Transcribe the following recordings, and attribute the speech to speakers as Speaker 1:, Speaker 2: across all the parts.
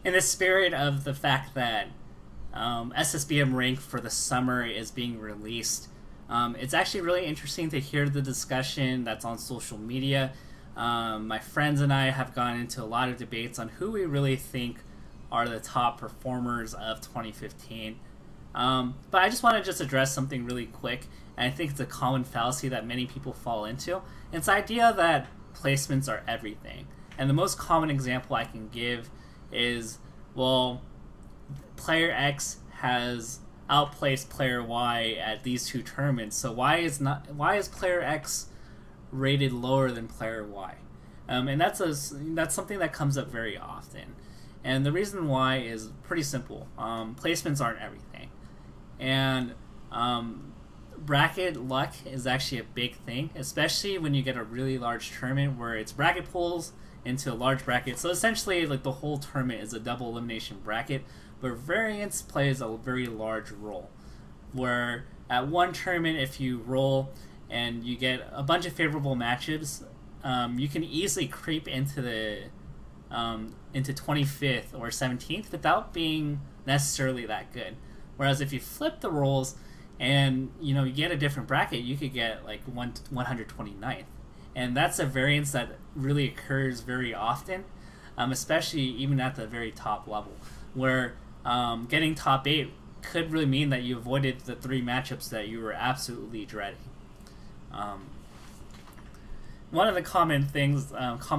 Speaker 1: in the spirit of the fact that SSBM rank for the summer is being released, it's actually really interesting to hear the discussion that's on social media. My friends and I have gone into a lot of debates on who we really think are the top performers of 2015. But I just want to just address something really quick, and I think it's a common fallacy that many people fall into. It's the idea that placements are everything. And the most common example I can give is, well, player X has outplaced player Y at these two tournaments, so why is player X rated lower than player Y? And that's something that comes up very often. And the reason why is pretty simple. Placements aren't everything. And bracket luck is actually a big thing, especially when you get a really large tournament where it's bracket pools into a large bracket. So essentially, like, the whole tournament is a double elimination bracket, but variance plays a very large role. Where at one tournament, if you roll and you get a bunch of favorable matchups, you can easily creep into the into 25th or 17th without being necessarily that good. Whereas if you flip the roles and you get a different bracket, you could get like 129th, and that's a variance that really occurs very often, especially even at the very top level, where getting top 8 could really mean that you avoided the 3 matchups that you were absolutely dreading. One of the common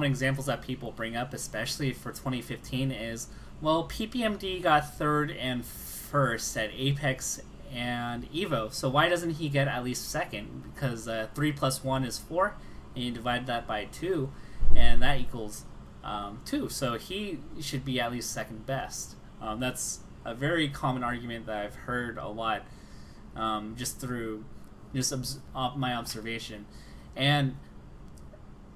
Speaker 1: examples that people bring up, especially for 2015, is, well, PPMD got 3rd and 1st at Apex and Evo, so why doesn't he get at least 2nd? Because 3 plus 1 is 4, and you divide that by 2, and that equals 2, so he should be at least 2nd best. That's a very common argument that I've heard a lot, just through my observation. And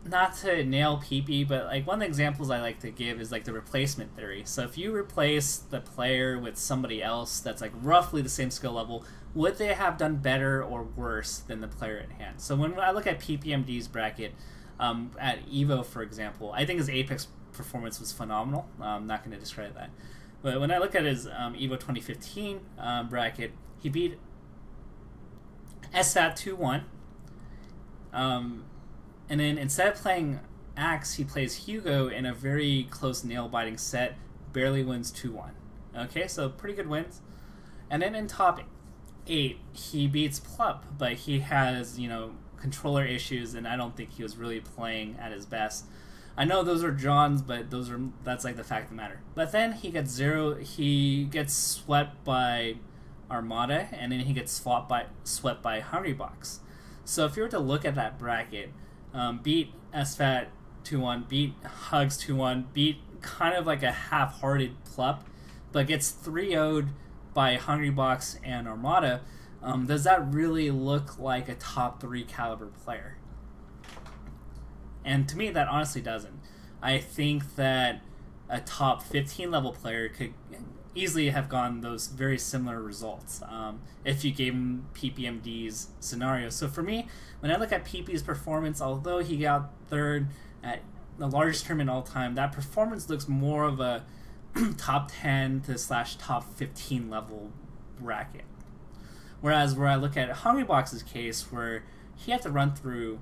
Speaker 1: not to nail PP, but like one of the examples I like to give is like the replacement theory. So if you replace the player with somebody else that's like roughly the same skill level, would they have done better or worse than the player at hand? So when I look at PPMD's bracket, at Evo, for example, I think his Apex performance was phenomenal. I'm not going to discredit that. But when I look at his Evo 2015 bracket, he beat SFAT 2-1. And then instead of playing Axe, he plays Hugo in a very close nail-biting set, barely wins 2-1. Okay, so pretty good wins. And then in top 8, he beats Plup, but he has, controller issues, and I don't think he was really playing at his best. I know those are John's, but that's like the fact of the matter. But then he gets swept by Armada, and then he gets swept by Hungrybox. So if you were to look at that bracket, beat SFAT 2-1, beat Hugs 2-1, beat kind of like a half-hearted Plup, but gets 3-0'd by Hungrybox and Armada, does that really look like a top 3 caliber player? And to me, that honestly doesn't. I think that a top 15 level player could easily have gotten those very similar results if you gave him PPMD's scenario. So for me, when I look at PP's performance, although he got 3rd at the largest tournament all time, that performance looks more of a top 10 to / top 15 level bracket. Whereas where I look at Hungrybox's case, where he had to run through,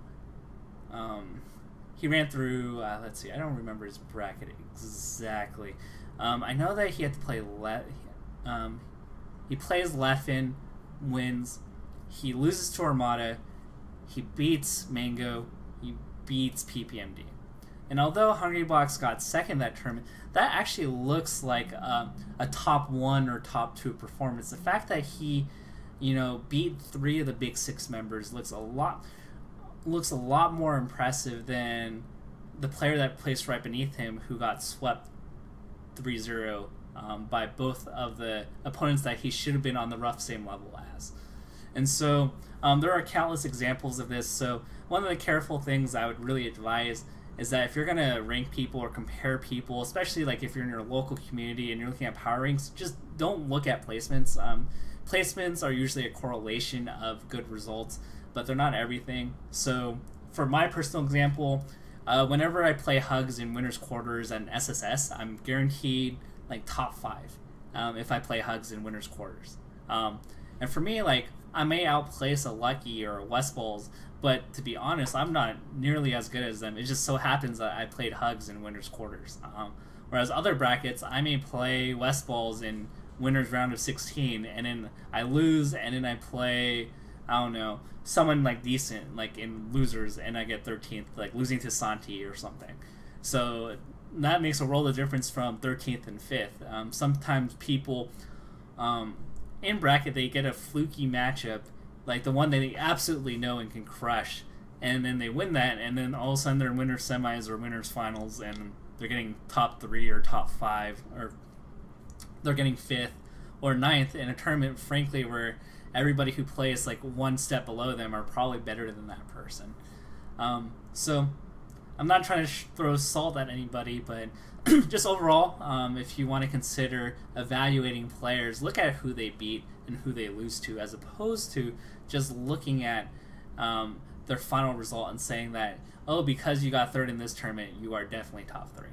Speaker 1: he ran through, let's see, I don't remember his bracket exactly. I know that he had to play he plays Leffen, wins, he loses to Armada, he beats Mango, he beats PPMD. And although Hungrybox got 2nd that tournament, that actually looks like a top 1 or top 2 performance. The fact that he, beat 3 of the Big 6 members looks a lot more impressive than the player that placed right beneath him, who got swept 3-0 by both of the opponents that he should have been on the rough same level as. And so there are countless examples of this. So one of the careful things I would really advise is that if you're going to rank people or compare people, especially like if you're in your local community and you're looking at power ranks, just don't look at placements. Placements are usually a correlation of good results, but they're not everything. So for my personal example, whenever I play Hugs in winners quarters and SSS, I'm guaranteed like top 5 if I play Hugs in winners quarters. And for me, like, I may outplace a Lucky or a West Balls, but to be honest, I'm not nearly as good as them. It just so happens that I played Hugs in winners quarters. Whereas other brackets, I may play West Balls in winners round of 16, and then I lose, and then I play, I don't know, someone like decent, like in losers, and I get 13th, like losing to Santi or something. So that makes a world of difference from 13th and 5th. Sometimes people in bracket, they get a fluky matchup, like the one that they absolutely know and can crush, and then they win that, and then all of a sudden they're in winners semis or winners finals, and they're getting top 3 or top 5, or they're getting 5th or 9th in a tournament, frankly, where everybody who plays like one step below them are probably better than that person. So I'm not trying to throw salt at anybody, but just overall, if you want to consider evaluating players, look at who they beat and who they lose to, as opposed to just looking at their final result and saying that, oh, because you got 3rd in this tournament, you are definitely top 3.